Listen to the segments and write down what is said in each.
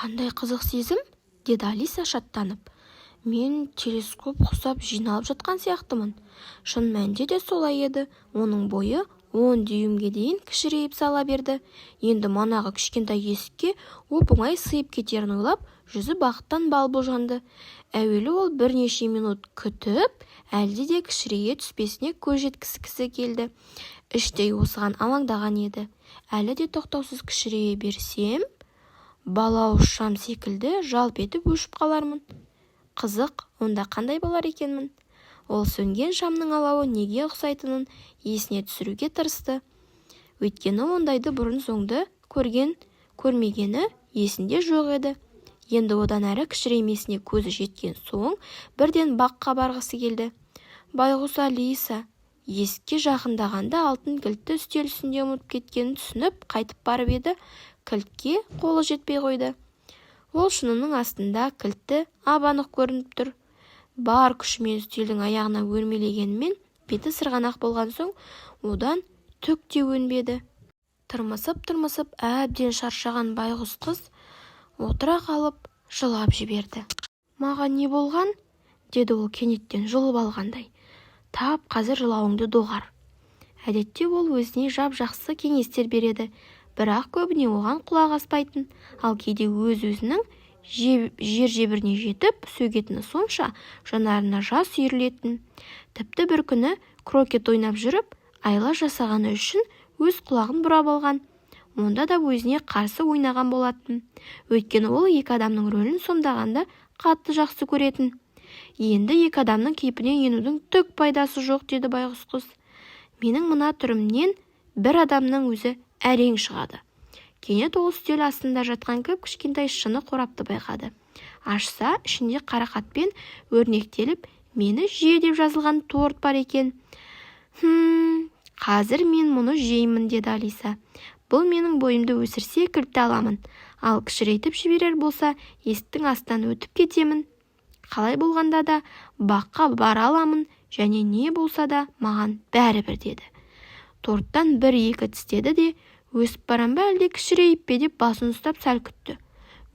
Қандай қызық сезім, деді Алиса шаттанып. Мен телескоп құсап жиналып жатқан сияқтымын. Шын мәнінде де солай еді. Оның бойы 10 дюймге дейін кішірейіп сала берді. Енді манағы кішкентай есікке оп-оңай сыйып кетерін ойлап, жүзі бақыттан бал-бұл жанды. Әуелі ол бірнеше минут күтіп, әлде де кішірейе түспесіне көз жеткізгісі келді. Іштей осыған алаңдаған еді. Әлі де тоқтаусыз кішірейе берсем, балауыз шам секілді жалп етіп өшіп қалармын. Қызық, онда қандай болар екенмін? Ол сөнген шамның алауы неге ұқсайтынын есіне түсіруге тырысты. Өйткені ондайды бұрын-соңды көрмегені есінде жоқ еді. Енді одан әрі кішіремесіне көзі жеткен соң бірден баққа барғысы келді. Байғұс Алиса есікке жақындағанда алтын кілтті үстел үстінде ұмытып кеткенін түсініп қайтып барып еді, кілтке қолы жетпей қойды. Ол шынының астында кілтті ап-анық көрініп тұр. Бар күшімен үстелдің аяғына өрмелегенімен беті сырғанақ болған соң одан түк те өнбеді. Тырмысып әбден шаршаған байғұс қыз отыра қалып жылап жіберді. Маған не болған? Деді ол кенеттен жұлып алғандай. Тап қазір жылауыңды доғар. Әдетте ол өзіне жап-жақсы кеңестер береді, бірақ көбіне оған құлақ аспайтын, ал кейде өз-өзінің жер-жебіріне жетіп сөгетіні сонша жанарына жас үйірілетін. Тіпті бір күні крокет ойнап жүріп, айла жасағаны үшін өз құлағын бұрап алған. Онда да өзіне қарсы ойнаған болатын. Өйткені ол екі адамның рөлін сомдағанды қатты жақсы көретін. Енді екі адамның кейпіне енудің түк пайдасы жоқ, деді байғұс қыз. Менің мына түрімнен бір адамның өзі әрең шығады. Кенет ол үстел астында жатқан кішкентай шыны қорапты байқады. Ашса, ішінде қарақатпен өрнектеліп, мені же деп жазылған торт бар екен. Қазір мен мұны жеймін, деді Алиса. Бұл менің бойымды өсірсе кілтті аламын, ал кішірейтіп жіберер болса, есіктің астынан өтіп кетемін. Қалай болғанда да баққа бара аламын, және не болса да маған бәрібір, деді. Торттан бір-екі тістеді де, өсіп барам ба әлде кішірейіп пе деп басын ұстап сәл күтті.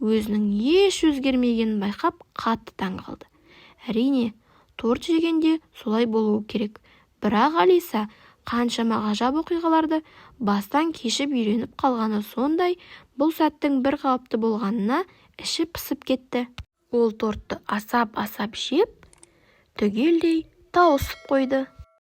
Өзінің еш өзгермегенін байқап қатты таң қалды. Әрине, торт жегенде солай болуы керек. Бірақ Алиса қаншама ғажап оқиғаларды бастан кешіп үйреніп қалғаны сондай, бұл сәттің бір қалыпты болғанына іші пысып кетті. Ол тортты асап жеп, түгелдей тауысып қойды.